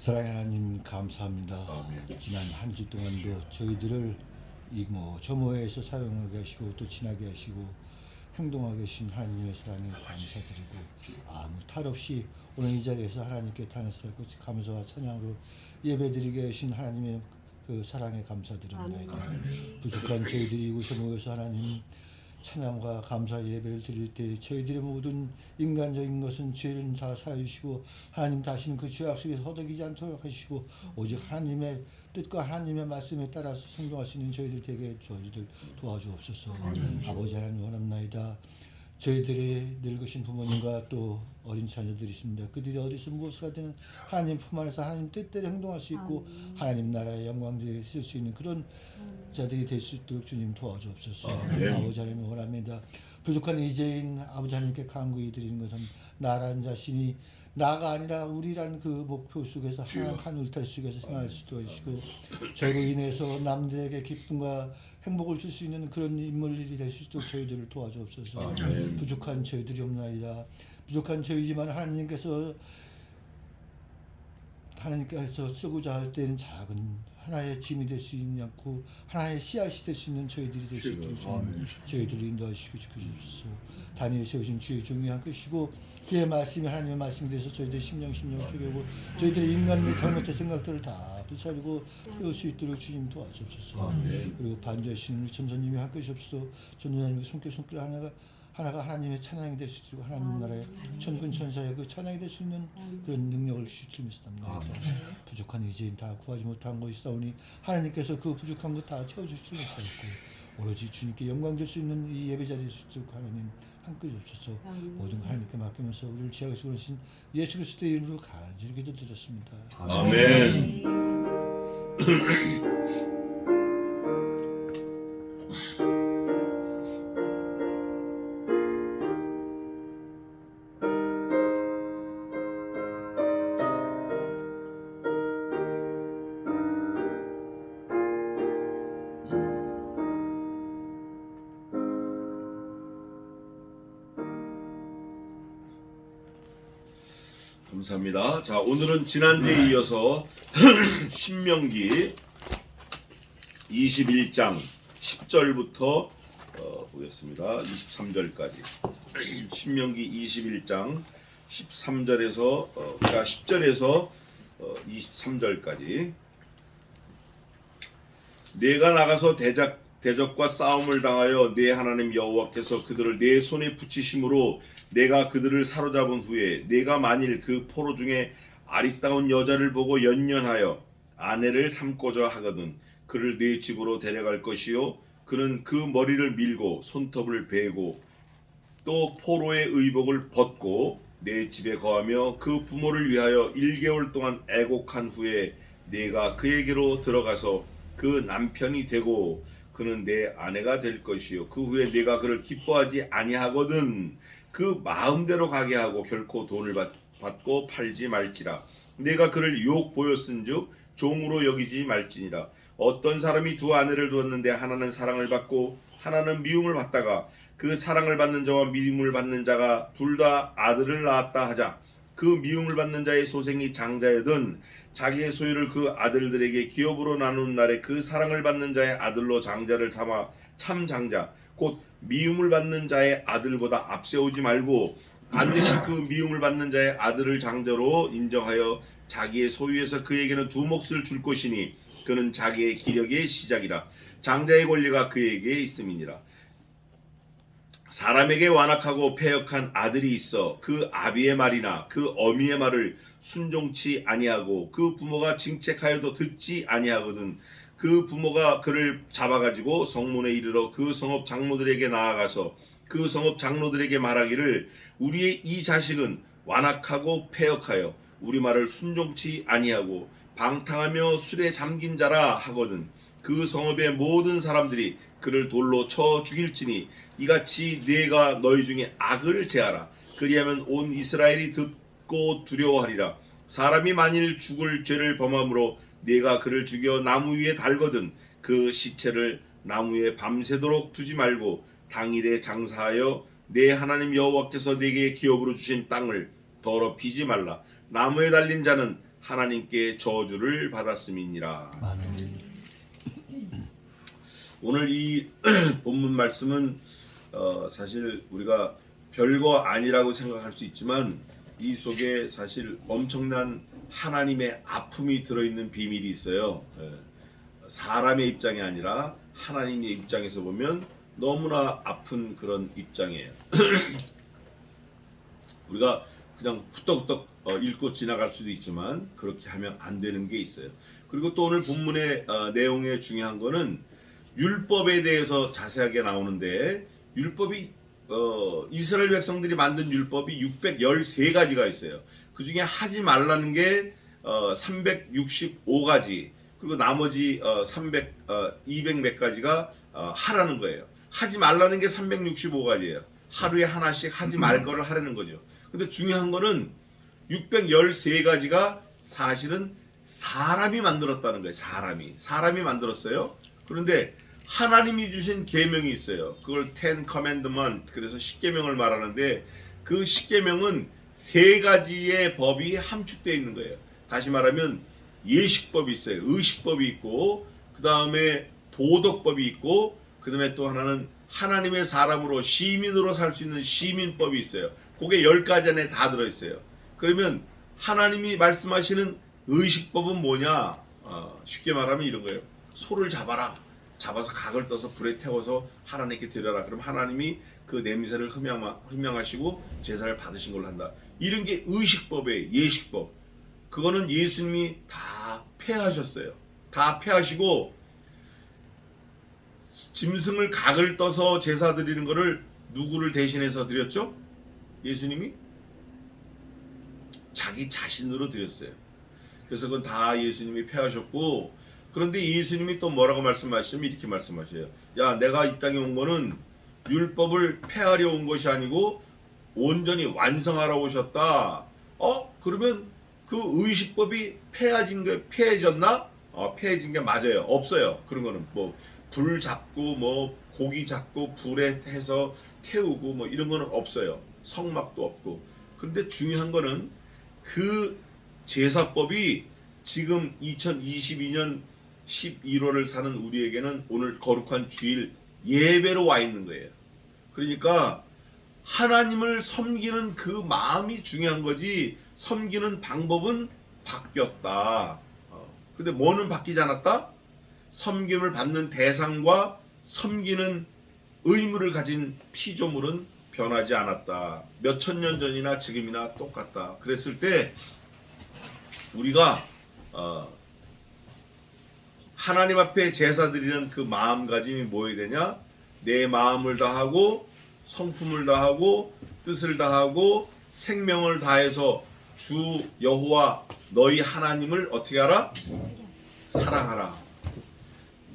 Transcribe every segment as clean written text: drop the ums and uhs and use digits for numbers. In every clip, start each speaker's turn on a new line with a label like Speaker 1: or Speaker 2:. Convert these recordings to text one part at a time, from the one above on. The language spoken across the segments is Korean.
Speaker 1: 사랑의 하나님 감사합니다.
Speaker 2: 아멘.
Speaker 1: 지난 한 주 동안도 저희들을 점호에서 사용하게 하시고 또 지나게 하시고 행동하게 하신 하나님의 사랑에 감사드리고 아무 탈 없이 오늘 이 자리에서 하나님께 탄원스럽고 감사와 찬양으로 예배드리게 하신 하나님의 그 사랑에 감사드립니다. 부족한 저희들이 이곳에 모여서 하나님 찬양과 감사 예배를 드릴 때 저희들의 모든 인간적인 것은 죄를 다 사하시고 하나님 다시는 그 죄악 속에서 허덕이지 않도록 하시고 오직 하나님의 뜻과 하나님의 말씀에 따라서 생동할 수 있는 저희들 되게 저희들 도와주옵소서. 아버지 하나님 원합나이다. 저희들의 늙으신 부모님과 또 어린 자녀들이 있습니다. 그들이 어디서 무엇을 하든 하나님 품 안에서 하나님 뜻대로 행동할 수 있고 하나님 나라의 영광대에 쓸 수 있는 그런 자들이 될 수 있도록 주님 도와주옵소서. 아버지 하나님 원합니다. 부족한 이제인 아버지 하나님께 간구히 드리는 것은 나라는 자신이 나가 아니라 우리란 그 목표 속에서 한 울타리 속에서 생활할 수도 있고 저로 인해서 남들에게 기쁨과 행복을 줄 수 있는 그런 인물들이 될 수 있도록 저희들을 도와주옵소서. 부족한 저희들이 없나이다. 부족한 저희지만 하나님께서 쓰고자 할 때는 작은 하나의 짐이 될 수 있지 않고 하나의 씨앗이 될 수 있는 저희들이 될 수 있도록 저희들을 인도하시고 지켜주옵소서. 다니엘 세우신 주의 종이 한 것이고 그의 말씀이 하나님의 말씀이 돼서 저희들 심령 쪼개고 저희들의 인간의 잘못된 생각들을 다 붙잡고 태울 수 있도록 주님 도와주옵소서. 그리고 반주하시는 우리 전도님이 한 것이옵소서. 전도님의 손길 하나가 하나님의 찬양이 될 수 있도록 하나님 나라의 천군 천사의 그 찬양이 될 수 있는 그런 능력을 주시옵소서. 부족한 이제인 다 구하지 못한 것이 있사오니 하나님께서 그 부족한 것 다 채워줄 수 있사옵고 오로지 주님께 영광 줄 수 있는 이 예배 자리에 수 있도록 하나님 함께 주옵소서. 모든 하나님께 맡기면서 우리를 지하시고 오신 예수 그리스도의 이름으로 간절히 기도드렸습니다.
Speaker 2: 아멘. 감사합니다. 자, 오늘은 지난주에 이어서 신명기 21장 10절부터 보겠습니다. 23절까지. 신명기 21장 13절에서 10절에서 23절까지. 내가 나가서 대적과 싸움을 당하여 내 하나님 여호와께서 그들을 내 손에 붙이심으로 내가 그들을 사로잡은 후에 내가 만일 그 포로 중에 아리따운 여자를 보고 연연하여 아내를 삼고자 하거든 그를 내 집으로 데려갈 것이요 그는 그 머리를 밀고 손톱을 베고 또 포로의 의복을 벗고 내 집에 거하며 그 부모를 위하여 1개월 동안 애곡한 후에 내가 그에게로 들어가서 그 남편이 되고 그는 내 아내가 될 것이요 그 후에 내가 그를 기뻐하지 아니하거든 그 마음대로 가게 하고 결코 돈을 받고 팔지 말지라. 내가 그를 유혹 보였은즉 종으로 여기지 말지니라. 어떤 사람이 두 아내를 두었는데 하나는 사랑을 받고 하나는 미움을 받다가 그 사랑을 받는 자와 미움을 받는 자가 둘 다 아들을 낳았다 하자. 그 미움을 받는 자의 소생이 장자여든 자기의 소유를 그 아들들에게 기업으로 나눈 날에 그 사랑을 받는 자의 아들로 장자를 삼아 참 장자 곧 미움을 받는 자의 아들보다 앞세우지 말고 반드시 그 미움을 받는 자의 아들을 장자로 인정하여 자기의 소유에서 그에게는 두 몫을 줄 것이니 그는 자기의 기력의 시작이라. 장자의 권리가 그에게 있음이니라. 사람에게 완악하고 패역한 아들이 있어 그 아비의 말이나 그 어미의 말을 순종치 아니하고 그 부모가 징책하여도 듣지 아니하거든 그 부모가 그를 잡아가지고 성문에 이르러 그 성읍 장로들에게 나아가서 그 성읍 장로들에게 말하기를 우리의 이 자식은 완악하고 패역하여 우리 말을 순종치 아니하고 방탕하며 술에 잠긴 자라 하거든 그 성읍의 모든 사람들이 그를 돌로 쳐 죽일지니 이같이 네가 너희 중에 악을 제하라. 그리하면 온 이스라엘이 듣고 두려워하리라. 사람이 만일 죽을 죄를 범함으로 네가 그를 죽여 나무 위에 달거든 그 시체를 나무에 밤새도록 두지 말고 당일에 장사하여 내 하나님 여호와께서 네게 기업으로 주신 땅을 더럽히지 말라. 나무에 달린 자는 하나님께 저주를 받았음이니라.
Speaker 1: 아멘.
Speaker 2: 오늘 이 본문 말씀은 사실 우리가 별거 아니라고 생각할 수 있지만 이 속에 사실 엄청난 하나님의 아픔이 들어있는 비밀이 있어요. 사람의 입장이 아니라 하나님의 입장에서 보면 너무나 아픈 그런 입장이에요. 우리가 그냥 후떡후떡 읽고 지나갈 수도 있지만 그렇게 하면 안 되는 게 있어요. 그리고 또 오늘 본문의 내용에 중요한 거는 율법에 대해서 자세하게 나오는데 율법이 이스라엘 백성들이 만든 율법이 613가지가 있어요. 그 중에 하지 말라는 게 365가지, 그리고 나머지 200 몇 가지가 하라는 거예요. 하지 말라는 게 365가지예요. 하루에 하나씩 하지 말 거를 하라는 거죠. 근데 중요한 거는 613가지가 사실은 사람이 만들었다는 거예요. 사람이 만들었어요. 그런데 하나님이 주신 계명이 있어요. 그걸 Ten Commandment, 그래서 십계명을 말하는데 그 십계명은 3가지의 법이 함축되어 있는 거예요. 다시 말하면 예식법이 있어요. 의식법이 있고, 그 다음에 도덕법이 있고, 그 다음에 또 하나는 하나님의 사람으로 시민으로 살 수 있는 시민법이 있어요. 그게 10가지 안에 다 들어있어요. 그러면 하나님이 말씀하시는 의식법은 뭐냐? 쉽게 말하면 이런 거예요. 소를 잡아서 각을 떠서 불에 태워서 하나님께 드려라. 그럼 하나님이 그 냄새를 흠양하시고 제사를 받으신 걸로 한다. 이런 게 의식법이에요. 예식법. 그거는 예수님이 다 폐하셨어요. 다 폐하시고 짐승을 각을 떠서 제사 드리는 거를 누구를 대신해서 드렸죠? 예수님이 자기 자신으로 드렸어요. 그래서 그건 다 예수님이 폐하셨고, 그런데 예수님이 또 뭐라고 말씀하시면 이렇게 말씀하셔요. 야, 내가 이 땅에 온 거는 율법을 폐하려 온 것이 아니고 온전히 완성하러 오셨다. 그러면 그 의식법이 폐해졌나? 폐해진 게 맞아요. 없어요. 그런 거는 뭐 불 잡고 뭐 고기 잡고 불에 해서 태우고 뭐 이런 거는 없어요. 성막도 없고. 그런데 중요한 거는 그 제사법이 지금 2022년 11월을 사는 우리에게는 오늘 거룩한 주일 예배로 와 있는 거예요. 그러니까 하나님을 섬기는 그 마음이 중요한 거지, 섬기는 방법은 바뀌었다. 근데 뭐는 바뀌지 않았다? 섬김을 받는 대상과 섬기는 의무를 가진 피조물은 변하지 않았다. 몇천 년 전이나 지금이나 똑같다. 그랬을 때 우리가 하나님 앞에 제사 드리는 그 마음가짐이 뭐여야 되냐? 내 마음을 다하고 성품을 다하고 뜻을 다하고 생명을 다해서 주 여호와 너희 하나님을 어떻게 하라? 사랑하라.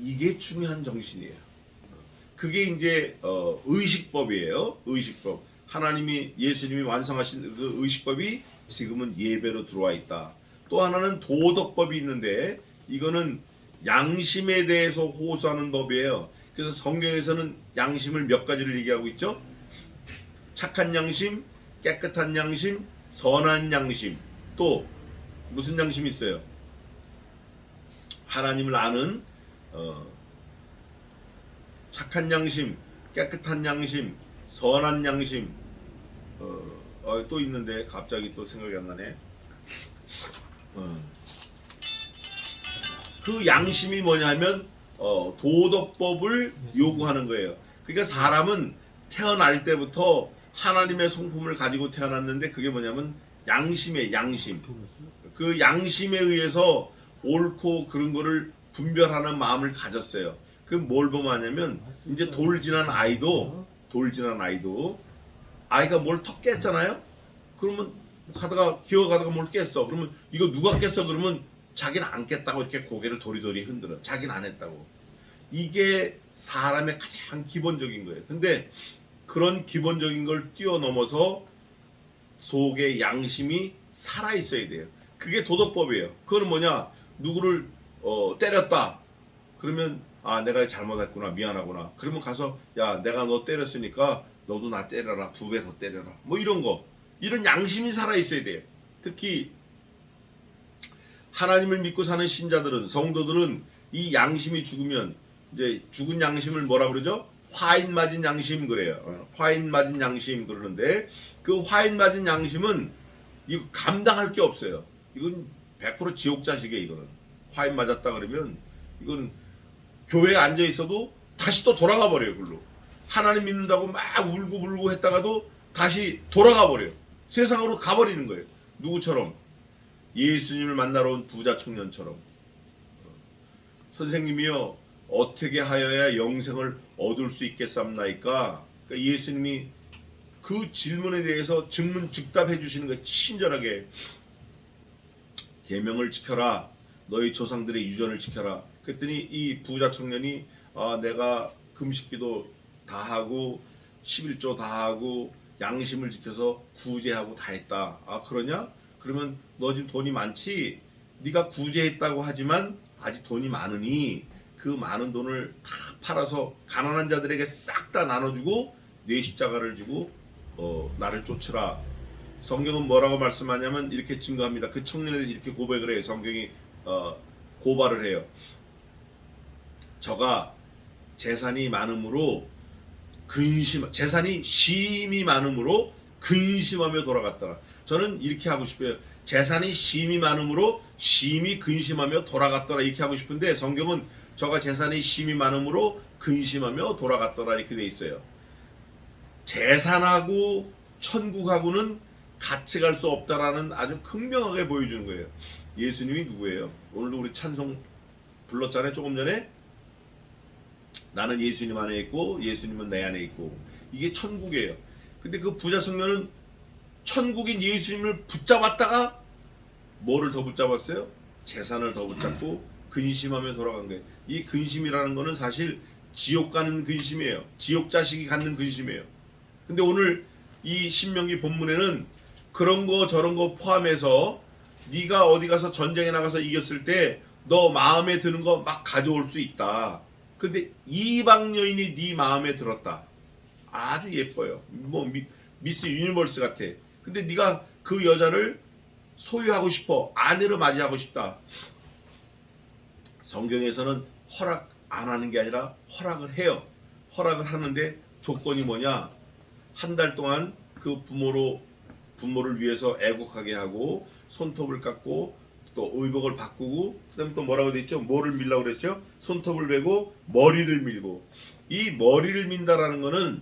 Speaker 2: 이게 중요한 정신이에요. 그게 이제 의식법이에요. 의식법. 하나님이 예수님이 완성하신 그 의식법이 지금은 예배로 들어와 있다. 또 하나는 도덕법이 있는데 이거는 양심에 대해서 호소하는 법이에요. 그래서 성경에서는 양심을 몇 가지를 얘기하고 있죠. 착한 양심, 깨끗한 양심, 선한 양심. 또 무슨 양심이 있어요? 하나님을 아는 착한 양심, 깨끗한 양심, 선한 양심. 또 있는데 갑자기 또 생각이 안 나네. 그 양심이 뭐냐면 도덕법을 요구하는 거예요. 그러니까 사람은 태어날 때부터 하나님의 성품을 가지고 태어났는데 그게 뭐냐면 양심의 양심. 그 양심에 의해서 옳고 그런 거를 분별하는 마음을 가졌어요. 그럼 뭘 보면 하냐면 이제 돌 지난 아이도 아이가 뭘 턱 깼잖아요. 그러면 기어가다가 뭘 깼어. 그러면 이거 누가 깼어? 그러면 자기는 안 깼다고 이렇게 고개를 도리도리 흔들어. 자기는 안 했다고. 이게 사람의 가장 기본적인 거예요. 근데 그런 기본적인 걸 뛰어넘어서 속에 양심이 살아 있어야 돼요. 그게 도덕법이에요. 그거는 뭐냐? 누구를 때렸다. 그러면 내가 잘못했구나, 미안하구나. 그러면 가서 야, 내가 너 때렸으니까 너도 나 때려라, 2배 더 때려라. 뭐 이런 거. 이런 양심이 살아 있어야 돼요. 특히 하나님을 믿고 사는 신자들은, 성도들은 이 양심이 죽으면, 이제 죽은 양심을 뭐라 그러죠? 화인 맞은 양심 그래요. 화인 맞은 양심 그러는데, 그 화인 맞은 양심은 이거 감당할 게 없어요. 이건 100% 지옥 자식이에요. 이거는 화인 맞았다 그러면 이건 교회에 앉아 있어도 다시 또 돌아가 버려요. 글로 하나님 믿는다고 막 울고 불고 했다가도 다시 돌아가 버려요. 세상으로 가버리는 거예요. 누구처럼? 예수님을 만나러 온 부자 청년처럼. 선생님이요, 어떻게 하여야 영생을 얻을 수 있겠습니까? 그러니까 예수님이 그 질문에 대해서 즉문즉답해 주시는 거예요. 친절하게. 계명을 지켜라. 너희 조상들의 유전을 지켜라. 그랬더니 이 부자 청년이 내가 금식기도 다 하고 11조 다 하고 양심을 지켜서 구제하고 다 했다. 그러냐? 그러면 너 지금 돈이 많지? 네가 구제했다고 하지만 아직 돈이 많으니 그 많은 돈을 다 팔아서 가난한 자들에게 싹 다 나눠주고 내 십자가를 지고 나를 쫓으라. 성경은 뭐라고 말씀하냐면 이렇게 증거합니다. 그 청년에 대해서 이렇게 고백을 해요. 성경이 고발을 해요. 저가 재산이 많음으로 재산이 심이 많음으로 근심하며 돌아갔더라. 저는 이렇게 하고 싶어요. 재산이 심이 많음으로 심이 근심하며 돌아갔더라 이렇게 하고 싶은데, 성경은 저가 재산이 심이 많음으로 근심하며 돌아갔더라 이렇게 돼 있어요. 재산하고 천국하고는 같이 갈 수 없다라는 아주 극명하게 보여주는 거예요. 예수님이 누구예요? 오늘도 우리 찬송 불렀잖아요. 조금 전에 나는 예수님 안에 있고 예수님은 내 안에 있고, 이게 천국이에요. 근데 그 부자 청년은 천국인 예수님을 붙잡았다가 뭐를 더 붙잡았어요? 재산을 더 붙잡고 근심하며 돌아간 거예요. 이 근심이라는 거는 사실 지옥 가는 근심이에요. 지옥 자식이 갖는 근심이에요. 근데 오늘 이 신명기 본문에는 그런 거 저런 거 포함해서 네가 어디 가서 전쟁에 나가서 이겼을 때 너 마음에 드는 거 막 가져올 수 있다. 근데 이방 여인이 네 마음에 들었다. 아주 예뻐요. 뭐 미스 유니버스 같아. 근데 네가 그 여자를 소유하고 싶어. 아내로 맞이하고 싶다. 성경에서는 허락 안 하는 게 아니라 허락을 해요. 허락을 하는데 조건이 뭐냐? 한 달 동안 그 부모를 위해서 애국하게 하고 손톱을 깎고 또 의복을 바꾸고, 그다음에 또 뭐라고 돼 있죠? 뭐를 밀라고 그랬죠? 손톱을 베고 머리를 밀고. 이 머리를 민다라는 거는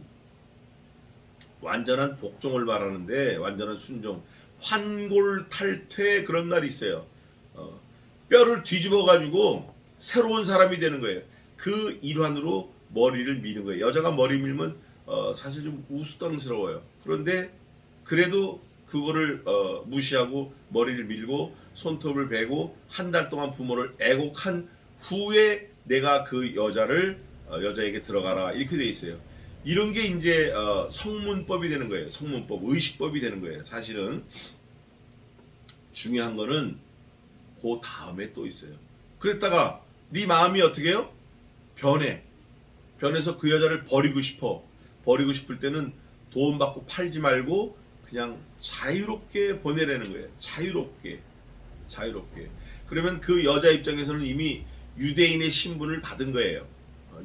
Speaker 2: 완전한 복종을 말하는데, 완전한 순종, 환골탈퇴 그런 날이 있어요. 뼈를 뒤집어 가지고 새로운 사람이 되는 거예요. 그 일환으로 머리를 미는 거예요. 여자가 머리 밀면 사실 좀 우스꽝스러워요. 그런데 그래도 그거를 무시하고 머리를 밀고 손톱을 베고 한 달 동안 부모를 애곡한 후에 내가 그 여자에게 들어가라 이렇게 돼 있어요. 이런 게 이제 성문법이 되는 거예요. 성문법, 의식법이 되는 거예요. 사실은 중요한 거는 그 다음에 또 있어요. 그랬다가 네 마음이 어떻게 해요? 변해서 그 여자를 버리고 싶어. 버리고 싶을 때는 돈 받고 팔지 말고 그냥 자유롭게 보내라는 거예요. 자유롭게. 그러면 그 여자 입장에서는 이미 유대인의 신분을 받은 거예요.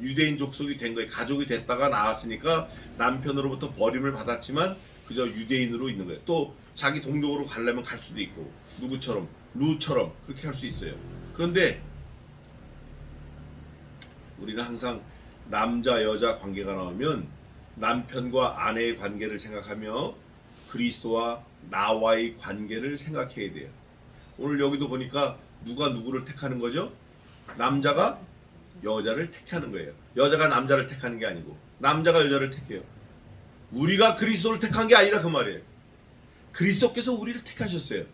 Speaker 2: 유대인 족속이 된 거예요. 가족이 됐다가 나왔으니까 남편으로부터 버림을 받았지만 그저 유대인으로 있는 거예요. 또 자기 동족으로 가려면 갈 수도 있고, 누구처럼 루처럼 그렇게 할 수 있어요. 그런데 우리는 항상 남자 여자 관계가 나오면 남편과 아내의 관계를 생각하며 그리스도와 나와의 관계를 생각해야 돼요. 오늘 여기도 보니까 누가 누구를 택하는 거죠? 남자가 여자를 택하는 거예요. 여자가 남자를 택하는 게 아니고 남자가 여자를 택해요. 우리가 그리스도를 택한 게 아니다 그 말이에요. 그리스도께서 우리를 택하셨어요.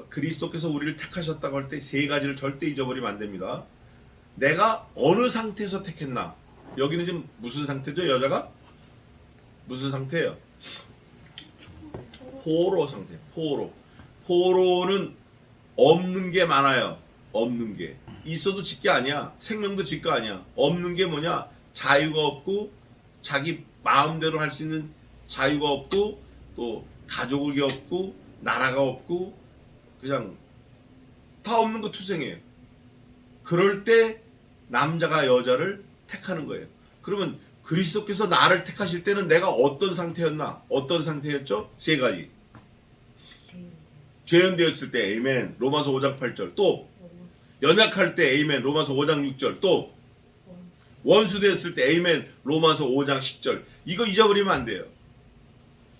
Speaker 2: 그리스도께서 우리를 택하셨다고 할 때 세 가지를 절대 잊어버리면 안 됩니다. 내가 어느 상태에서 택했나? 여기는 지금 무슨 상태죠? 여자가 무슨 상태예요? 포로 상태. 포로는 없는 게 많아요. 없는 게. 있어도 질 게 아니야. 생명도 질 거 아니야. 없는 게 뭐냐? 자유가 없고 자기 마음대로 할 수 있는 자유가 없고 또 가족이 없고 나라가 없고 그냥 다 없는 거 투생해요. 그럴 때 남자가 여자를 택하는 거예요. 그러면 그리스도께서 나를 택하실 때는 내가 어떤 상태였나? 어떤 상태였죠? 세 가지. 죄인되었을 때 아멘. 로마서 5장 8절. 또 연약할 때 아멘. 로마서 5장 6절. 또 원수 되었을 때 아멘. 로마서 5장 10절. 이거 잊어버리면 안 돼요.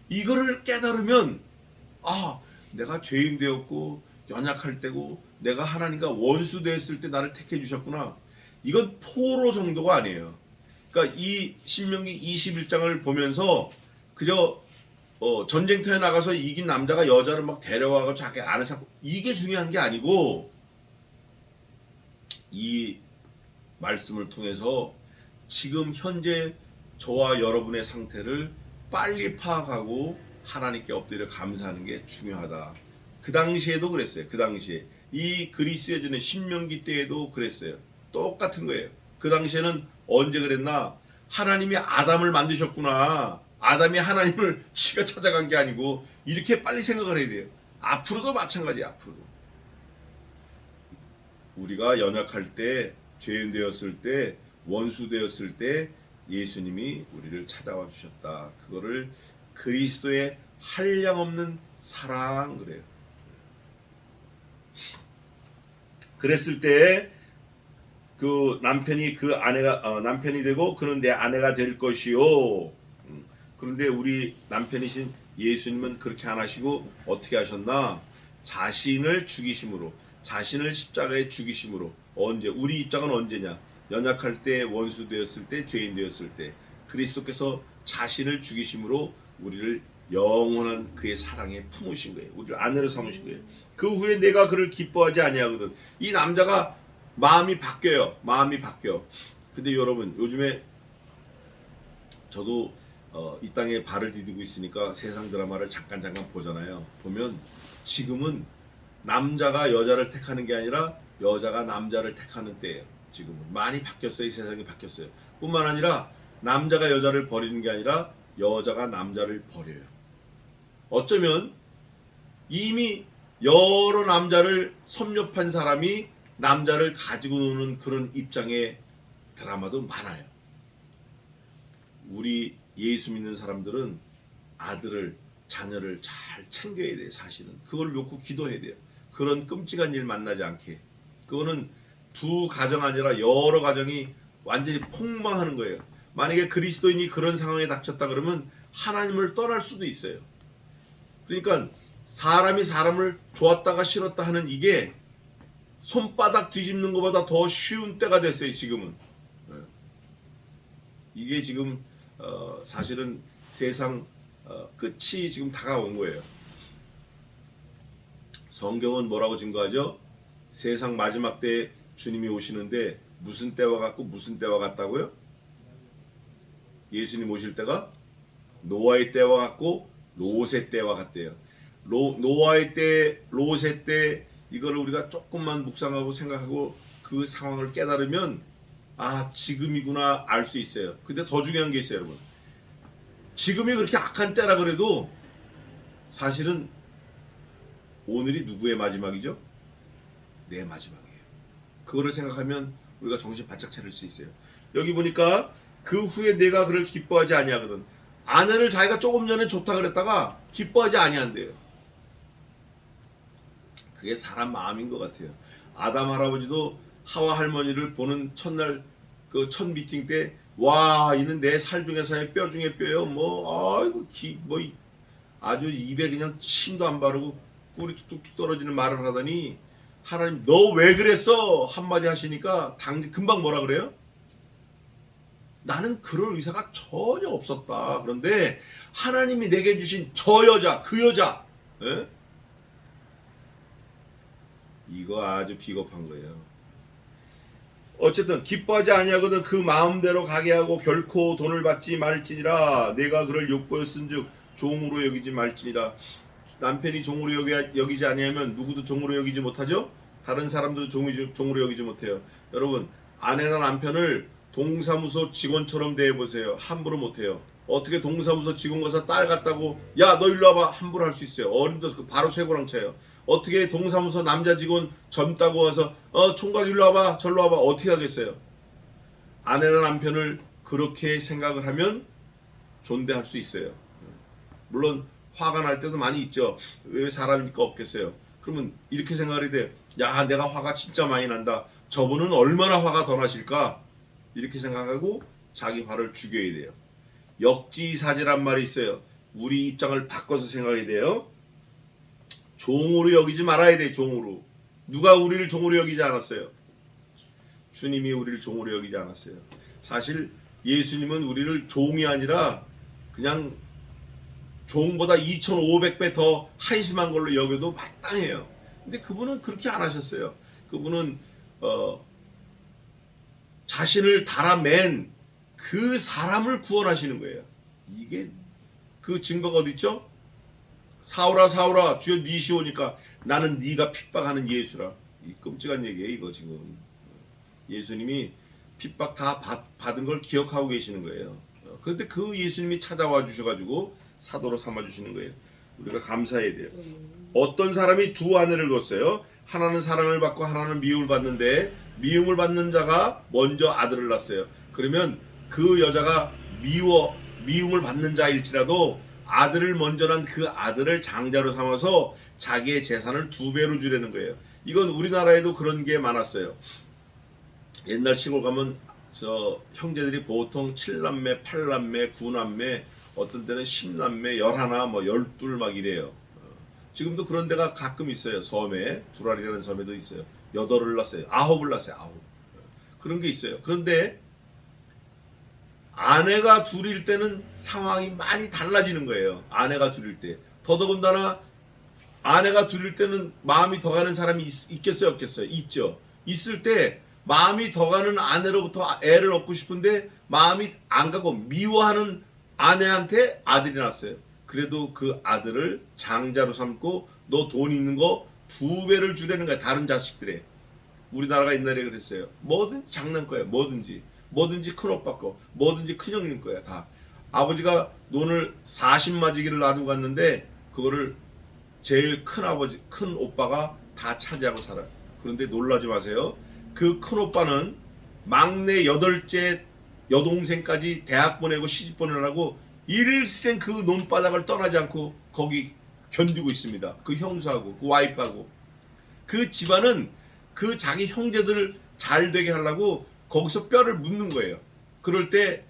Speaker 2: 이거를 깨달으면 아, 내가 죄인 되었고 연약할 때고 내가 하나님과 원수 되었을 때 나를 택해 주셨구나. 이건 포로 정도가 아니에요. 그러니까 이 신명기 21장을 보면서 그저 전쟁터에 나가서 이긴 남자가 여자를 막 데려와서 자기 안에 쌓고 이게 중요한 게 아니고 이 말씀을 통해서 지금 현재 저와 여러분의 상태를 빨리 파악하고 하나님께 엎드려 감사하는 게 중요하다. 그 당시에도 그랬어요. 그 당시에 이 그리스에 전에 신명기 때에도 그랬어요. 똑같은 거예요. 그 당시에는 언제 그랬나? 하나님이 아담을 만드셨구나. 아담이 하나님을 지가 찾아간 게 아니고 이렇게 빨리 생각을 해야 돼요. 앞으로도 마찬가지야. 앞으로도 우리가 연약할 때, 죄인 되었을 때, 원수 되었을 때 예수님이 우리를 찾아와 주셨다. 그거를 그리스도의 한량없는 사랑 그래요. 그랬을 때 그 남편이 그 아내가 남편이 되고 그는 내 아내가 될 것이요. 그런데 우리 남편이신 예수님은 그렇게 안 하시고 어떻게 하셨나? 자신을 죽이심으로, 자신을 십자가에 죽이심으로. 언제? 우리 입장은 언제냐? 연약할 때, 원수 되었을 때, 죄인 되었을 때 그리스도께서 자신을 죽이심으로 우리를 영원한 그의 사랑에 품으신 거예요. 우리를 아내로 삼으신 거예요. 그 후에 내가 그를 기뻐하지 아니하거든. 이 남자가 마음이 바뀌어요. 마음이 바뀌어. 근데 여러분 요즘에 저도 이 땅에 발을 디디고 있으니까 세상 드라마를 잠깐 보잖아요. 보면 지금은 남자가 여자를 택하는 게 아니라 여자가 남자를 택하는 때예요. 지금은 많이 바뀌었어요. 이 세상이 바뀌었어요. 뿐만 아니라 남자가 여자를 버리는 게 아니라 여자가 남자를 버려요. 어쩌면 이미 여러 남자를 섭렵한 사람이 남자를 가지고 노는 그런 입장의 드라마도 많아요. 우리 예수 믿는 사람들은 아들을, 자녀를 잘 챙겨야 돼요. 사실은 그걸 놓고 기도해야 돼요. 그런 끔찍한 일 만나지 않게. 그거는 두 가정 아니라 여러 가정이 완전히 폭망하는 거예요. 만약에 그리스도인이 그런 상황에 닥쳤다 그러면 하나님을 떠날 수도 있어요. 그러니까 사람이 사람을 좋았다가 싫었다 하는 이게 손바닥 뒤집는 것보다 더 쉬운 때가 됐어요. 지금은. 이게 지금 사실은 세상 끝이 지금 다가온 거예요. 성경은 뭐라고 증거하죠? 세상 마지막 때 주님이 오시는데 무슨 때와 같고 무슨 때와 같다고요? 예수님 오실 때가 노아의 때와 같고 롯의 때와 같대요. 노아의 때, 롯의 때 이거를 우리가 조금만 묵상하고 생각하고 그 상황을 깨달으면 아 지금이구나 알 수 있어요. 근데 더 중요한 게 있어요, 여러분. 지금이 그렇게 악한 때라 그래도 사실은 오늘이 누구의 마지막이죠? 내 마지막이에요. 그거를 생각하면 우리가 정신 바짝 차릴 수 있어요. 여기 보니까 그 후에 내가 그를 기뻐하지 아니하거든. 아내를 자기가 조금 전에 좋다 그랬다가 기뻐하지 아니한대요. 그게 사람 마음인 것 같아요. 아담 할아버지도 하와 할머니를 보는 첫날 그 첫 미팅 때 와 이는 내 살 중에 살의 뼈 중에 뼈요. 뭐 아이고 뭐 아주 입에 그냥 침도 안 바르고 꿀이 뚝뚝 떨어지는 말을 하더니 하나님 너 왜 그랬어 한마디 하시니까 금방 뭐라 그래요? 나는 그럴 의사가 전혀 없었다. 그런데 하나님이 내게 주신 저 여자, 그 여자, 에? 이거 아주 비겁한 거예요. 어쨌든 기뻐하지 아니하거든 그 마음대로 가게 하고 결코 돈을 받지 말지니라. 내가 그를 욕보였은즉 종으로 여기지 말지니라. 남편이 종으로 여기지 아니하면 누구도 종으로 여기지 못하죠. 다른 사람들도 종으로 여기지 못해요. 여러분 아내나 남편을 동사무소 직원처럼 대해보세요. 함부로 못해요. 어떻게 동사무소 직원 가서 딸 같다고 야 너 일로 와봐 함부로 할 수 있어요. 어른도 바로 쇠고랑 쳐요. 어떻게 동사무소 남자 직원 젊다고 와서 총각 일로 와봐 절로 와봐 어떻게 하겠어요? 아내나 남편을 그렇게 생각을 하면 존대할 수 있어요. 물론 화가 날 때도 많이 있죠. 왜 사람이니까 없겠어요. 그러면 이렇게 생각이 돼. 야, 내가 화가 진짜 많이 난다. 저분은 얼마나 화가 더 나실까? 이렇게 생각하고 자기 화를 죽여야 돼요. 역지사지란 말이 있어요. 우리 입장을 바꿔서 생각해야 돼요. 종으로 여기지 말아야 돼. 종으로. 누가 우리를 종으로 여기지 않았어요? 주님이 우리를 종으로 여기지 않았어요. 사실 예수님은 우리를 종이 아니라 그냥 종보다 2,500배 더 한심한 걸로 여겨도 마땅해요. 근데 그분은 그렇게 안 하셨어요. 그분은 자신을 달아맨 그 사람을 구원하시는 거예요. 이게 그 증거가 어디 있죠? 사울아 사울아 주여 네 시오니까 나는 네가 핍박하는 예수라. 이 끔찍한 얘기예요. 이거 지금 예수님이 핍박 다 받은 걸 기억하고 계시는 거예요. 그런데 그 예수님이 찾아와 주셔가지고 사도로 삼아주시는 거예요. 우리가 감사해야 돼요. 어떤 사람이 두 아내를 뒀어요. 하나는 사랑을 받고 하나는 미움을 받는데 미움을 받는 자가 먼저 아들을 낳았어요. 그러면 그 여자가 미움을 받는 자일지라도 아들을 먼저 난 그 아들을 장자로 삼아서 자기의 재산을 2배로 주려는 거예요. 이건 우리나라에도 그런 게 많았어요. 옛날 시골 가면 저 형제들이 보통 7남매, 8남매, 9남매, 어떤 때는 10남매, 11, 뭐 12 막 이래요. 지금도 그런 데가 가끔 있어요. 섬에, 두랄이라는 섬에도 있어요. 8을 낳았어요. 9을 낳았어요. 9. 그런 게 있어요. 그런데 아내가 둘일 때는 상황이 많이 달라지는 거예요. 아내가 둘일 때. 더더군다나 아내가 둘일 때는 마음이 더 가는 사람이 있겠어요? 없겠어요? 있죠. 있을 때 마음이 더 가는 아내로부터 애를 얻고 싶은데 마음이 안 가고 미워하는 아내한테 아들이 낳았어요. 그래도 그 아들을 장자로 삼고 너 돈 있는 거 2배를 주려는 거야. 다른 자식들에. 우리나라가 옛날에 그랬어요. 뭐든지 장난거야. 뭐든지 큰오빠 거, 뭐든지 큰형님 거야. 다. 아버지가 돈을 40마지기를 놔두고 갔는데 그거를 제일 큰 오빠가 다 차지하고 살아요. 그런데 놀라지 마세요. 그 큰 오빠는 막내 8째 여동생까지 대학 보내고 시집 보내라고 일생 그 논바닥을 떠나지 않고 거기 견디고 있습니다. 그 형수하고 그 와이프하고. 그 집안은 그 자기 형제들을 잘 되게 하려고 거기서 뼈를 묻는 거예요. 그럴 때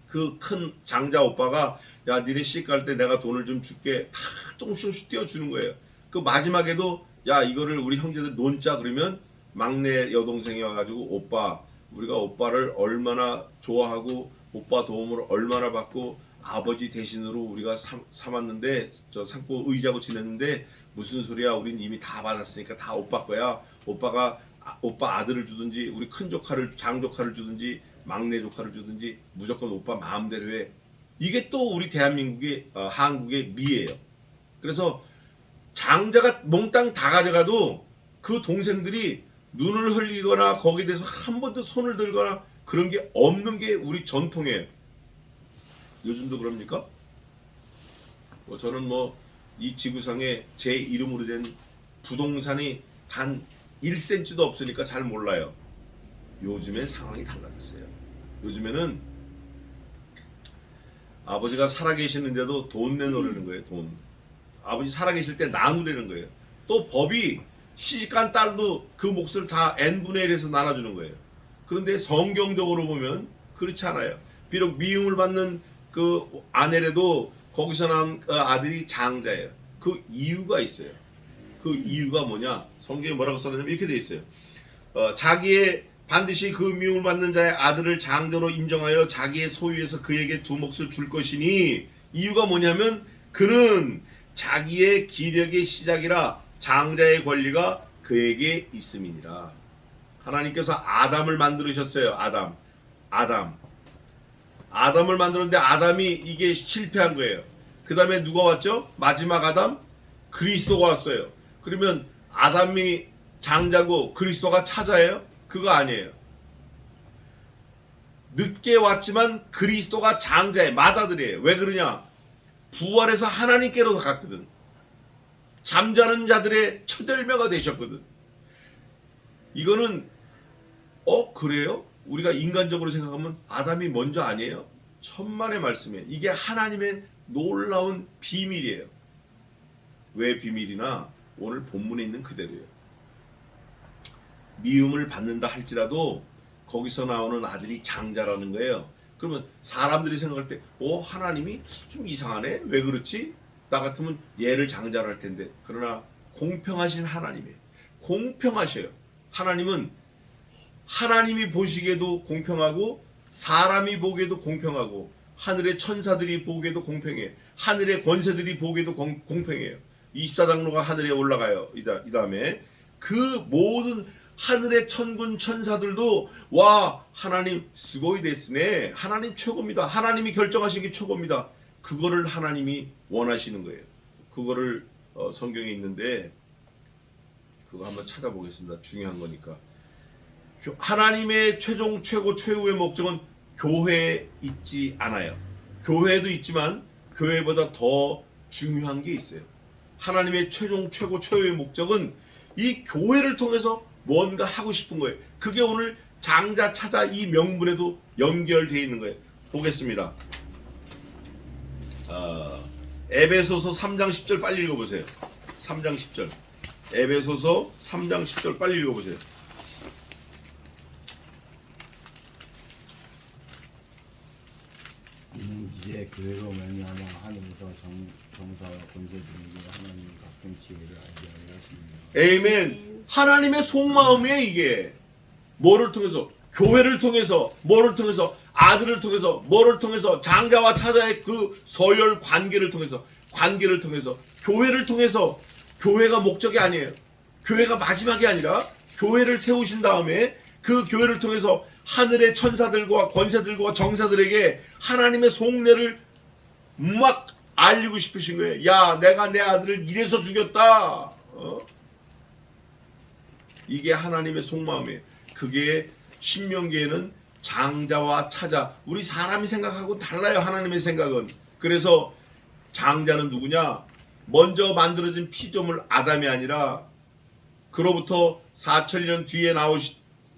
Speaker 2: 그 큰 장자 오빠가 야 니네 시집 갈 때 내가 돈을 좀 줄게. 다 조금씩 띄워주는 거예요. 그 마지막에도 야 이거를 우리 형제들 논자 그러면 막내 여동생이 와가지고 오빠 우리가 오빠를 얼마나 좋아하고 오빠 도움을 얼마나 받고 아버지 대신으로 우리가 삼았는데 저 삼고 의지하고 지냈는데 무슨 소리야 우린 이미 다 받았으니까 다 오빠 거야. 오빠 아들을 주든지 우리 큰 조카를 장조카를 주든지 막내 조카를 주든지 무조건 오빠 마음대로 해. 이게 또 우리 대한민국의 한국의 미예요. 그래서 장자가 몽땅 다 가져가도 그 동생들이 눈을 흘리거나 거기에 대해서 한 번도 손을 들거나 그런 게 없는 게 우리 전통이에요. 요즘도 그럽니까? 저는 이 지구상에 제 이름으로 된 부동산이 단 1cm도 없으니까 잘 몰라요. 요즘엔 상황이 달라졌어요. 요즘에는 아버지가 살아계시는데도 돈 내놓으려는 거예요. 돈. 아버지 살아계실 때 나누려는 거예요. 또 법이 시집간 딸도 그 몫을 다 n분의 1에서 나눠주는 거예요. 그런데 성경적으로 보면 그렇지 않아요. 비록 미움을 받는 그 아내라도 거기서 난 아들이 장자예요. 그 이유가 있어요. 그 이유가 뭐냐? 성경에 뭐라고 써놨냐면 이렇게 돼 있어요. 자기의 반드시 그 미움을 받는 자의 아들을 장자로 인정하여 자기의 소유에서 그에게 두 몫을 줄 것이니 이유가 뭐냐면 그는 자기의 기력의 시작이라 장자의 권리가 그에게 있음이니라. 하나님께서 아담을 만들으셨어요. 아담을 만들었는데 아담이 이게 실패한 거예요. 그 다음에 누가 왔죠? 마지막 아담? 그리스도가 왔어요. 그러면 아담이 장자고 그리스도가 차자예요? 그거 아니에요. 늦게 왔지만 그리스도가 장자예요. 맏아들이에요. 왜 그러냐? 부활해서 하나님께로 갔거든. 잠자는 자들의 첫 열매가 되셨거든. 이거는 그래요? 우리가 인간적으로 생각하면 아담이 먼저 아니에요? 천만의 말씀이에요. 이게 하나님의 놀라운 비밀이에요. 왜 비밀이나 오늘 본문에 있는 그대로예요. 미움을 받는다 할지라도 거기서 나오는 아들이 장자라는 거예요. 그러면 사람들이 생각할 때 하나님이 좀 이상하네? 왜 그렇지? 나 같으면 얘를 장자로 할 텐데. 그러나 공평하신 하나님이에요. 공평하셔요. 하나님은 하나님이 보시기에도 공평하고 사람이 보기에도 공평하고 하늘의 천사들이 보기에도 공평해요. 하늘의 권세들이 보기에도 공평해요. 24장로가 하늘에 올라가요. 이 다음에 그 모든 하늘의 천군 천사들도 와 하나님 스고이 데스네. 하나님 최고입니다. 하나님이 결정하신 게 최고입니다. 그거를 하나님이 원하시는 거예요. 그거를 성경에 있는데 그거 한번 찾아보겠습니다. 중요한 거니까. 하나님의 최종 최고 최후의 목적은 교회에 있지 않아요. 교회도 있지만 교회보다 더 중요한 게 있어요. 하나님의 최종 최고 최후의 목적은 이 교회를 통해서 뭔가 하고 싶은 거예요. 그게 오늘 장자 차자 이 명분에도 연결되어 있는 거예요. 보겠습니다. 에베소서 3장 10절 빨리 읽어보세요. 3장 10절. 에베소서 3장 10절 빨리 읽어보세요.
Speaker 3: 이제 교회로 말미암아 하늘에서 정사와 권세들에게 하나님이 각종 지혜를 알게 하여 하십니다.
Speaker 2: 에이멘. 하나님의 속마음이에요. 이게 뭐를 통해서? 교회를 통해서. 뭐를 통해서? 아들을 통해서. 뭐를 통해서? 장자와 차자의 그 서열 관계를 통해서. 교회를 통해서. 교회가 목적이 아니에요. 교회가 마지막이 아니라 교회를 세우신 다음에 그 교회를 통해서 하늘의 천사들과 권세들과 정사들에게 하나님의 속내를 막 알리고 싶으신 거예요. 야, 내가 내 아들을 이래서 죽였다. 이게 하나님의 속마음이에요. 그게 신명기에는 장자와 차자, 우리 사람이 생각하고 달라요. 하나님의 생각은. 그래서 장자는 누구냐? 먼저 만들어진 피조물 아담이 아니라 그로부터 4,000년 뒤에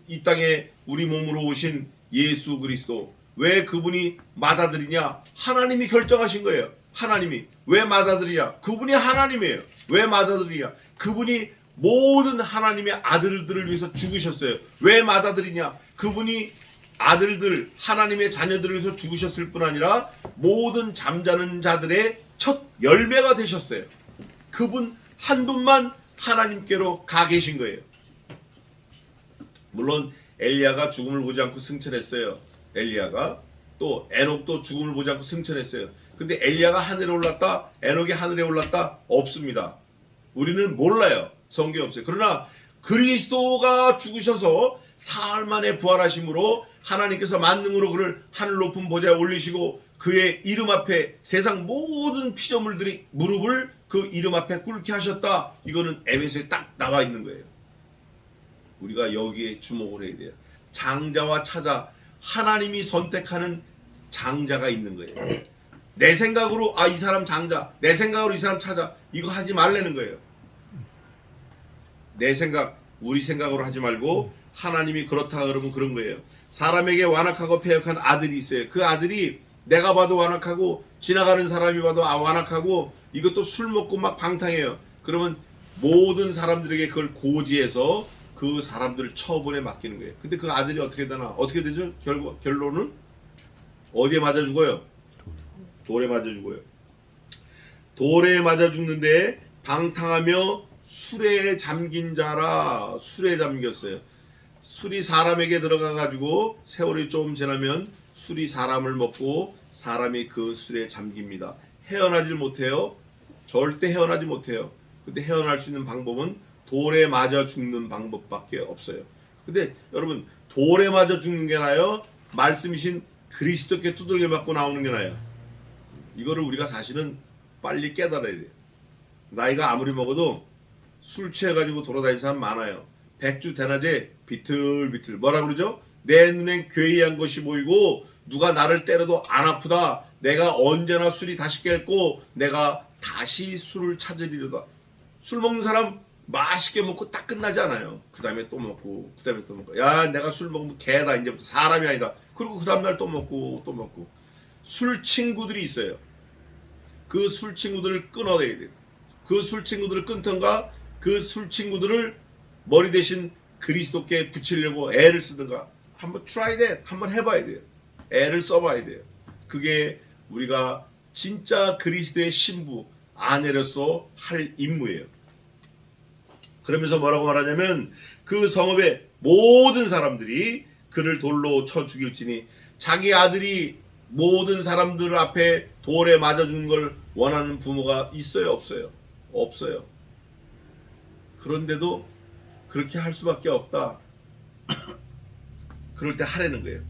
Speaker 2: 이 땅에 우리 몸으로 오신 예수 그리스도. 왜 그분이 맏아들이냐? 하나님이 결정하신 거예요. 하나님이. 왜 맏아들이냐? 그분이 하나님이에요. 왜 맏아들이냐? 그분이 모든 하나님의 아들들을 위해서 죽으셨어요. 왜 맏아들이냐? 그분이 아들들, 하나님의 자녀들을 위해서 죽으셨을 뿐 아니라 모든 잠자는 자들의 첫 열매가 되셨어요. 그분 한 분만 하나님께로 가 계신 거예요. 물론 엘리야가 죽음을 보지 않고 승천했어요. 엘리야가. 또 에녹도 죽음을 보지 않고 승천했어요. 근데 엘리야가 하늘에 올랐다, 에녹이 하늘에 올랐다? 없습니다. 우리는 몰라요. 성경에 없어요. 그러나 그리스도가 죽으셔서 사흘 만에 부활하심으로 하나님께서 만능으로 그를 하늘 높은 보좌에 올리시고 그의 이름 앞에 세상 모든 피조물들이 무릎을 그 이름 앞에 꿇게 하셨다. 이거는 에베소에 딱 나와 있는 거예요. 우리가 여기에 주목을 해야 돼요. 장자와 차자, 하나님이 선택하는 장자가 있는 거예요. 내 생각으로 이 사람 장자, 내 생각으로 이 사람 차자, 이거 하지 말라는 거예요. 내 생각, 우리 생각으로 하지 말고 하나님이 그렇다 그러면 그런 거예요. 사람에게 완악하고 패역한 아들이 있어요. 그 아들이 내가 봐도 완악하고 지나가는 사람이 봐도 완악하고 이것도 술 먹고 막 방탕해요. 그러면 모든 사람들에게 그걸 고지해서 그 사람들을 처분에 맡기는 거예요. 근데 그 아들이 어떻게 되나? 어떻게 되죠? 결론은 어디에 맞아 죽어요? 돌에 맞아 죽어요. 돌에 맞아 죽는데 방탕하며 술에 잠긴 자라. 술에 잠겼어요. 술이 사람에게 들어가가지고 세월이 좀 지나면 술이 사람을 먹고 사람이 그 술에 잠깁니다. 헤어나질 못해요. 절대 헤어나지 못해요. 근데 헤어날 수 있는 방법은 돌에 맞아 죽는 방법밖에 없어요. 근데 여러분, 돌에 맞아 죽는 게 나아요? 말씀이신 그리스도께 두들겨 맞고 나오는 게 나아요? 이거를 우리가 사실은 빨리 깨달아야 돼요. 나이가 아무리 먹어도 술 취해가지고 돌아다니는 사람 많아요. 백주 대낮에 비틀비틀 뭐라 그러죠? 내 눈엔 괴이한 것이 보이고 누가 나를 때려도 안 아프다. 내가 언제나 술이 다시 깼고 내가 다시 술을 찾으리로다. 술 먹는 사람 맛있게 먹고 딱 끝나지 않아요. 그 다음에 또 먹고, 그 다음에 또 먹고. 야, 내가 술 먹으면 개다. 이제부터 사람이 아니다. 그리고 그 다음날 또 먹고, 또 먹고. 술 친구들이 있어요. 그 술 친구들을 끊어내야 돼요. 그 술 친구들을 끊던가, 그 술 친구들을 머리 대신 그리스도께 붙이려고 애를 쓰든가. 한번 try that. 한번 해봐야 돼요. 애를 써봐야 돼요. 그게 우리가 진짜 그리스도의 신부, 아내로서 할 임무예요. 그러면서 뭐라고 말하냐면 그 성읍의 모든 사람들이 그를 돌로 쳐 죽일지니, 자기 아들이 모든 사람들 앞에 돌에 맞아 죽는 걸 원하는 부모가 있어요, 없어요? 없어요. 그런데도 그렇게 할 수밖에 없다. 그럴 때 하라는 거예요.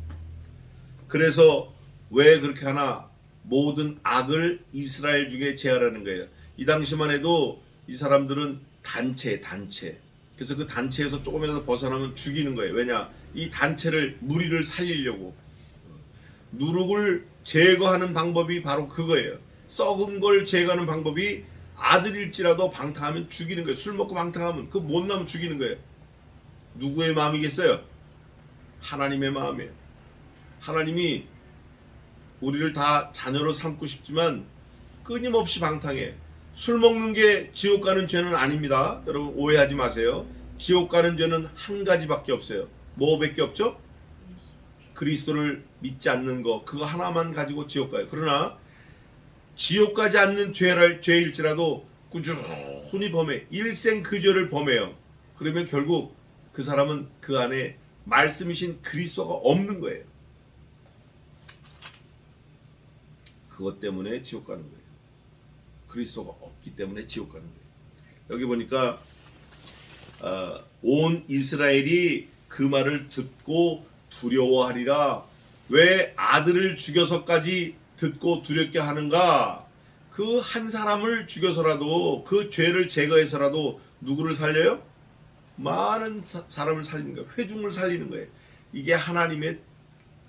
Speaker 2: 그래서 왜 그렇게 하나? 모든 악을 이스라엘 중에 제하라는 거예요. 이 당시만 해도 이 사람들은 단체. 그래서 그 단체에서 조금이라도 벗어나면 죽이는 거예요. 왜냐? 이 단체를, 무리를 살리려고. 누룩을 제거하는 방법이 바로 그거예요. 썩은 걸 제거하는 방법이 아들일지라도 방탕하면 죽이는 거예요. 술 먹고 방탕하면, 그 못 나면 죽이는 거예요. 누구의 마음이겠어요? 하나님의 마음이에요. 하나님이 우리를 다 자녀로 삼고 싶지만 끊임없이 방탕해. 술 먹는 게 지옥 가는 죄는 아닙니다. 여러분 오해하지 마세요. 지옥 가는 죄는 한 가지밖에 없어요. 뭐밖에 없죠? 그리스도를 믿지 않는 거, 그거 하나만 가지고 지옥 가요. 그러나 지옥 가지 않는 죄일지라도 꾸준히 범해, 일생 그 죄를 범해요. 그러면 결국 그 사람은 그 안에 말씀이신 그리스도가 없는 거예요. 그것 때문에 지옥 가는 거예요. 그리스도가 없기 때문에 지옥 가는 거예요. 여기 보니까 온 이스라엘이 그 말을 듣고 두려워하리라. 왜 아들을 죽여서까지 듣고 두렵게 하는가? 그 한 사람을 죽여서라도, 그 죄를 제거해서라도 누구를 살려요? 많은 사람을 살리는 거예요. 회중을 살리는 거예요. 이게 하나님의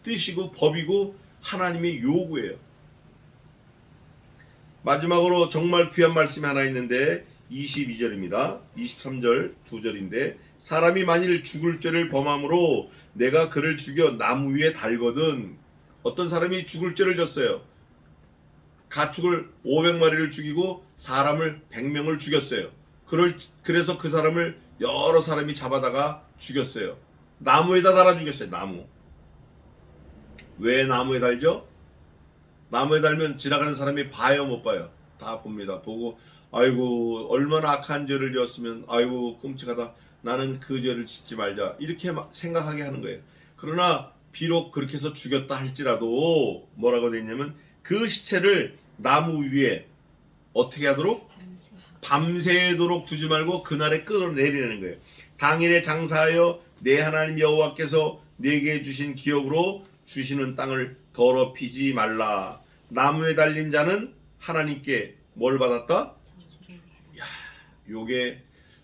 Speaker 2: 뜻이고 법이고 하나님의 요구예요. 마지막으로 정말 귀한 말씀이 하나 있는데 22절입니다. 23절 두 절인데, 사람이 만일 죽을 죄를 범함으로 내가 그를 죽여 나무 위에 달거든. 어떤 사람이 죽을 죄를 졌어요. 가축을 500마리를 죽이고 사람을 100명을 죽였어요. 그래서 그 사람을 여러 사람이 잡아다가 죽였어요. 나무에다 달아 죽였어요. 나무. 왜 나무에 달죠? 나무에 달면 지나가는 사람이 봐요, 못 봐요? 다 봅니다. 보고 아이고 얼마나 악한 죄를 지었으면, 아이고 끔찍하다, 나는 그 죄를 짓지 말자, 이렇게 생각하게 하는 거예요. 그러나 비록 그렇게 해서 죽였다 할지라도 뭐라고 되어 있냐면, 그 시체를 나무 위에 어떻게 하도록? 밤새도록 두지 말고 그날에 끌어내리는 거예요. 당일에 장사하여 내 하나님 여호와께서 내게 주신 기업으로 주시는 땅을 더럽히지 말라. 나무에 달린 자는 하나님께 뭘 받았다? 야, 요게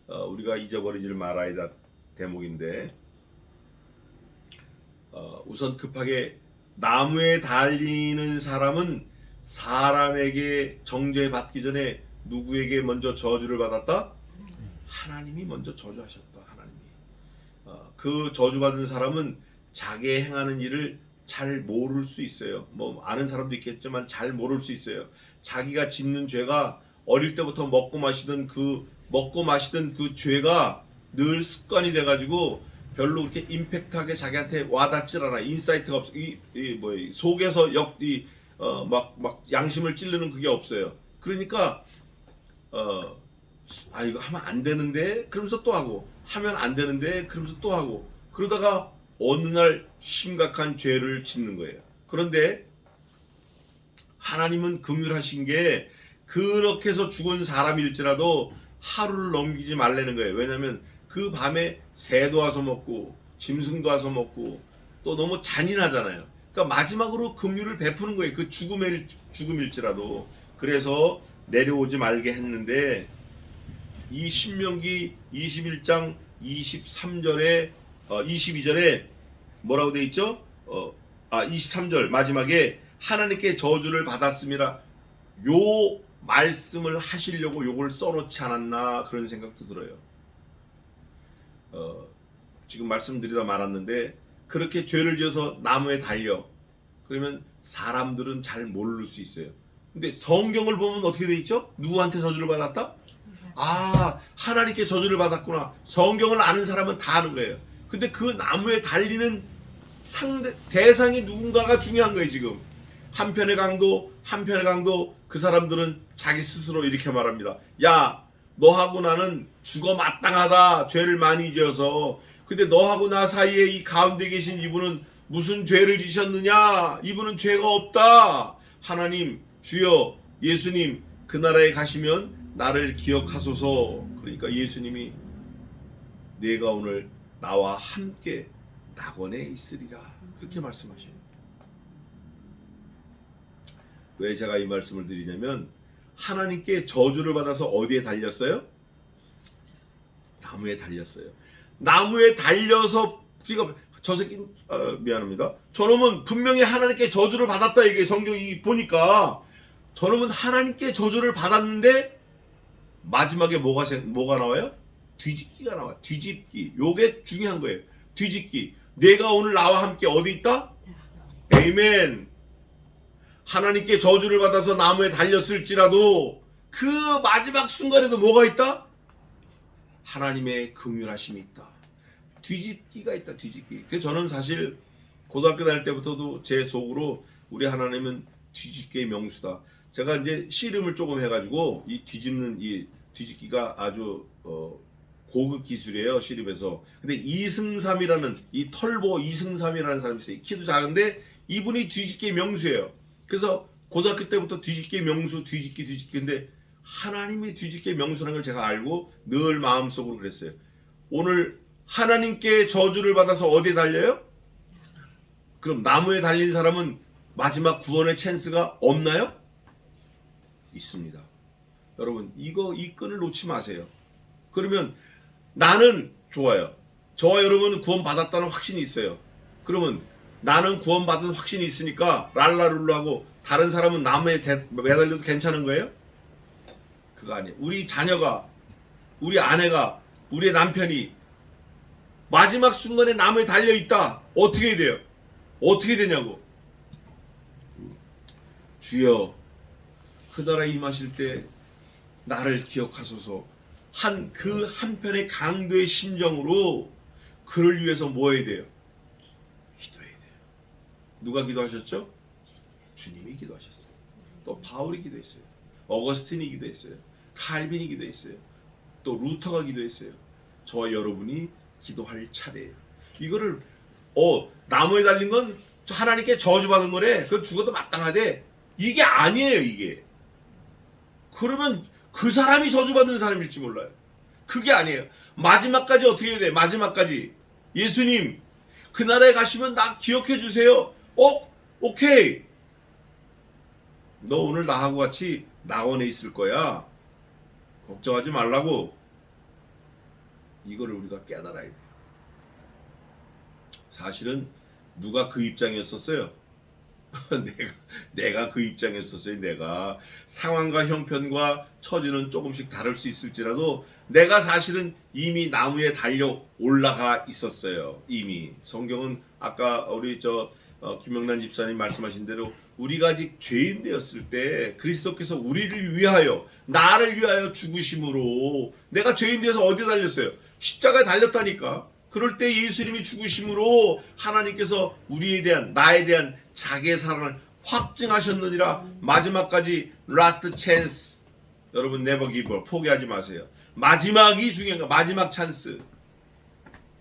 Speaker 2: 우리가 잊어버리지 말아야 할 대목인데, 우선 급하게 나무에 달리는 사람은 사람에게 정죄받기 전에 누구에게 먼저 저주를 받았다? 하나님이 먼저 저주하셨다. 하나님이. 그 저주받은 사람은 자기 행하는 일을 잘 모를 수 있어요. 뭐 아는 사람도 있겠지만 잘 모를 수 있어요. 자기가 짓는 죄가 어릴 때부터 먹고 마시던 그 죄가 늘 습관이 돼가지고 별로 그렇게 임팩트하게 자기한테 와닿질 않아. 인사이트가 없어. 속에서 막 양심을 찌르는 그게 없어요. 그러니까 이거 하면 안 되는데 그러면서 또 하고, 하면 안 되는데 그러면서 또 하고, 그러다가 어느 날 심각한 죄를 짓는 거예요. 그런데 하나님은 긍휼하신 게, 그렇게 해서 죽은 사람일지라도 하루를 넘기지 말라는 거예요. 왜냐하면 그 밤에 새도 와서 먹고 짐승도 와서 먹고 또 너무 잔인하잖아요. 그러니까 마지막으로 긍휼을 베푸는 거예요. 그 죽음일지라도. 그래서 내려오지 말게 했는데, 이 신명기 21장 23절에 22절에 뭐라고 돼 있죠? 23절 마지막에 하나님께 저주를 받았음이라. 요 말씀을 하시려고 요걸 써놓지 않았나 그런 생각도 들어요. 지금 말씀드리다 말았는데 그렇게 죄를 지어서 나무에 달려 그러면 사람들은 잘 모를 수 있어요. 근데 성경을 보면 어떻게 돼 있죠? 누구한테 저주를 받았다? 아, 하나님께 저주를 받았구나. 성경을 아는 사람은 다 아는 거예요. 근데 그 나무에 달리는 대상이 누군가가 중요한 거예요. 지금 한편의 강도 그 사람들은 자기 스스로 이렇게 말합니다. 야, 너하고 나는 죽어 마땅하다. 죄를 많이 지어서. 근데 너하고 나 사이에 이 가운데 계신 이분은 무슨 죄를 지셨느냐? 이분은 죄가 없다. 하나님, 주여, 예수님, 그 나라에 가시면 나를 기억하소서. 그러니까 예수님이 내가 오늘 나와 함께 낙원에 있으리라. 그렇게 말씀하셔요. 왜 제가 이 말씀을 드리냐면 하나님께 저주를 받아서 어디에 달렸어요? 나무에 달렸어요. 나무에 달려서 저 새끼 미안합니다. 저놈은 분명히 하나님께 저주를 받았다. 이게 성경이 보니까 저놈은 하나님께 저주를 받았는데 마지막에 뭐가 나와요? 뒤집기가 나와. 뒤집기. 요게 중요한 거예요. 뒤집기. 내가 오늘 나와 함께 어디 있다? 아멘. 하나님께 저주를 받아서 나무에 달렸을지라도 그 마지막 순간에도 뭐가 있다? 하나님의 긍휼하심이 있다. 뒤집기가 있다. 뒤집기. 그래서 저는 사실 고등학교 다닐 때부터도 제 속으로 우리 하나님은 뒤집기의 명수다. 제가 이제 씨름을 조금 해가지고 이 뒤집는 이 뒤집기가 아주 고급 기술이에요. 씨름에서. 근데 이승삼이라는 이 털보 이승삼이라는 사람이 있어요. 키도 작은데 이분이 뒤집기의 명수예요. 그래서 고등학교 때부터 뒤집기의 명수, 뒤집기인데 하나님이 뒤집기의 명수라는 걸 제가 알고 늘 마음속으로 그랬어요. 오늘 하나님께 저주를 받아서 어디에 달려요? 그럼 나무에 달린 사람은 마지막 구원의 찬스가 없나요? 있습니다. 여러분 이 끈을 놓지 마세요. 그러면 나는 좋아요. 저와 여러분은 구원받았다는 확신이 있어요. 그러면 나는 구원받은 확신이 있으니까 랄라룰라하고 다른 사람은 나무에 매달려도 괜찮은 거예요? 그거 아니에요. 우리 자녀가, 우리 아내가, 우리 남편이 마지막 순간에 나무에 달려있다. 어떻게 해야 돼요? 어떻게 되냐고. 주여 그 나라에 임하실 때 나를 기억하소서. 그 한편의 강도의 심정으로 그를 위해서 뭐 해야 돼요? 기도해야 돼요. 누가 기도하셨죠? 주님이 기도하셨어요. 또 바울이 기도했어요. 어거스틴이 기도했어요. 칼빈이 기도했어요. 또 루터가 기도했어요. 저와 여러분이 기도할 차례예요. 이거를 나무에 달린 건 하나님께 저주받은 거래. 그건 죽어도 마땅하대. 이게 아니에요. 이게. 그러면 그 사람이 저주받는 사람일지 몰라요. 그게 아니에요. 마지막까지 어떻게 해야 돼? 마지막까지 예수님 그 나라에 가시면 나 기억해 주세요. 오케이. 너 오늘 나하고 같이 낙원에 있을 거야. 걱정하지 말라고. 이거를 우리가 깨달아야 돼요. 사실은 누가 그 입장이었었어요? 내가 그 입장이었었어요. 내가 상황과 형편과 처지는 조금씩 다를 수 있을지라도 내가 사실은 이미 나무에 달려 올라가 있었어요. 이미 성경은 아까 우리 김명란 집사님 말씀하신 대로 우리가 아직 죄인 되었을 때 그리스도께서 우리를 위하여 나를 위하여 죽으심으로 내가 죄인 되어서 어디에 달렸어요? 십자가에 달렸다니까. 그럴 때 예수님이 죽으심으로 하나님께서 나에 대한 자기의 사랑을 확증하셨느니라. 마지막까지 last chance. 여러분 never give up. 포기하지 마세요. 마지막이 중요한 거야. 마지막 찬스.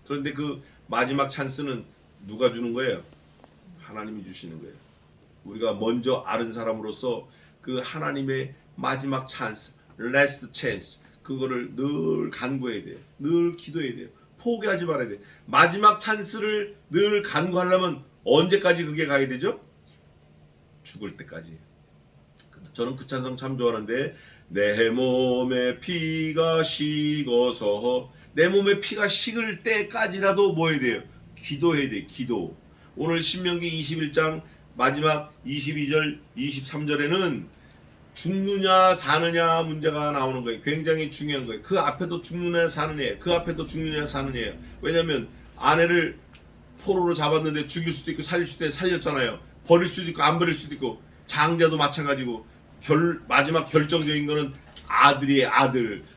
Speaker 2: 그런데 그 마지막 찬스는 누가 주는 거예요? 하나님이 주시는 거예요. 우리가 먼저 아는 사람으로서 그 하나님의 마지막 찬스, last chance, 그거를 늘 간구해야 돼요. 늘 기도해야 돼요. 포기하지 말아야 돼요. 마지막 찬스를 늘 간구하려면 언제까지 그게 가야 되죠? 죽을 때까지. 저는 그 찬송 참 좋아하는데 내 몸에 피가 식어서 내 몸에 피가 식을 때까지라도 뭐 해야 돼요? 기도해야 돼요. 기도. 오늘 신명기 21장 마지막 22절 23절에는 죽느냐 사느냐 문제가 나오는 거예요. 굉장히 중요한 거예요. 그 앞에도 죽느냐 사느냐, 그 앞에도 죽느냐 사느냐. 왜냐하면 아내를 포로로 잡았는데 죽일 수도 있고 살릴 수도 있고 살렸잖아요. 버릴 수도 있고 안 버릴 수도 있고 장자도 마찬가지고 마지막 결정적인 거는 아들이에요.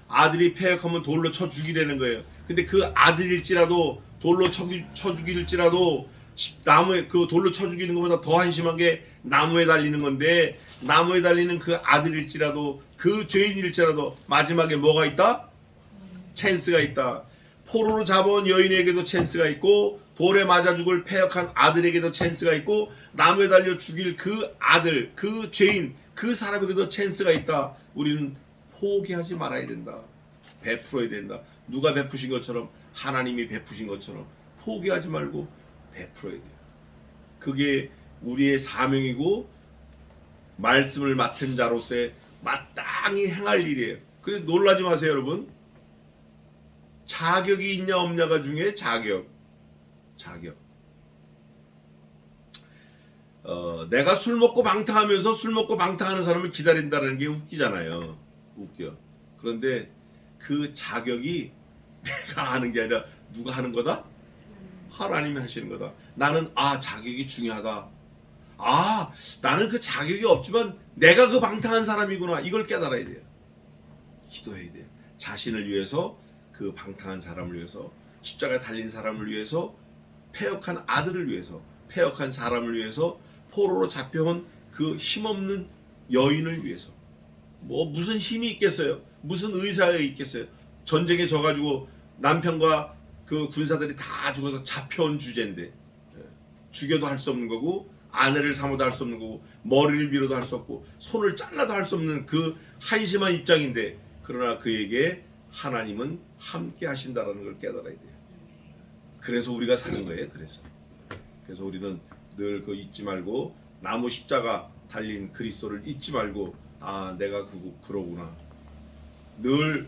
Speaker 2: 아들이 패역하면 돌로 쳐 죽이라는 거예요. 근데 그 아들일지라도 돌로 쳐 죽일지라도 나무에 그 돌로 쳐 죽이는 것보다 더 한심한 게 나무에 달리는 건데 나무에 달리는 그 아들일지라도 그 죄인일지라도 마지막에 뭐가 있다? 찬스가 있다. 포로로 잡아온 여인에게도 찬스가 있고 돌에 맞아 죽을 패역한 아들에게도 찬스가 있고 나무에 달려 죽일 그 아들, 그 죄인, 그 사람에게도 찬스가 있다. 우리는 포기하지 말아야 된다. 베풀어야 된다. 누가 베푸신 것처럼 하나님이 베푸신 것처럼 포기하지 말고 베풀어야 돼요. 그게 우리의 사명이고 말씀을 맡은 자로서의 마땅히 행할 일이에요. 그래서 놀라지 마세요, 여러분. 자격이 있냐 없냐가 중에 자격. 내가 술 먹고 방탕하면서 술 먹고 방탕하는 사람을 기다린다는 게 웃기잖아요. 웃겨. 그런데 그 자격이 내가 하는 게 아니라 누가 하는 거다? 하나님이 하시는 거다. 나는 자격이 중요하다. 나는 그 자격이 없지만 내가 그 방탕한 사람이구나. 이걸 깨달아야 돼요. 기도해야 돼요. 자신을 위해서, 그 방탕한 사람을 위해서, 십자가에 달린 사람을 위해서, 패역한 아들을 위해서, 패역한 사람을 위해서, 포로로 잡혀온 그 힘없는 여인을 위해서. 무슨 힘이 있겠어요? 무슨 의사가 있겠어요? 전쟁에 져가지고 남편과 그 군사들이 다 죽어서 잡혀온 주제인데 죽여도 할 수 없는 거고 아내를 삼아도 할 수 없는 거고 머리를 밀어도 할 수 없고 손을 잘라도 할 수 없는 그 한심한 입장인데 그러나 그에게 하나님은 함께 하신다라는 걸 깨달아야 돼요. 그래서 우리가 사는 거예요. 그래서 우리는 늘 그 잊지 말고 나무 십자가 달린 그리스도를 잊지 말고 내가 그러구나. 늘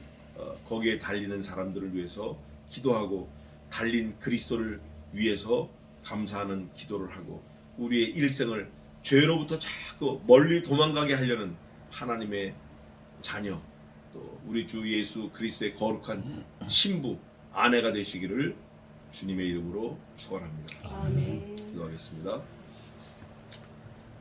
Speaker 2: 거기에 달리는 사람들을 위해서 기도하고 달린 그리스도를 위해서 감사하는 기도를 하고 우리의 일생을 죄로부터 자꾸 멀리 도망가게 하려는 하나님의 자녀 또 우리 주 예수 그리스도의 거룩한 신부 아내가 되시기를 주님의 이름으로 축원합니다.
Speaker 4: 아멘.
Speaker 2: 기도하겠습니다.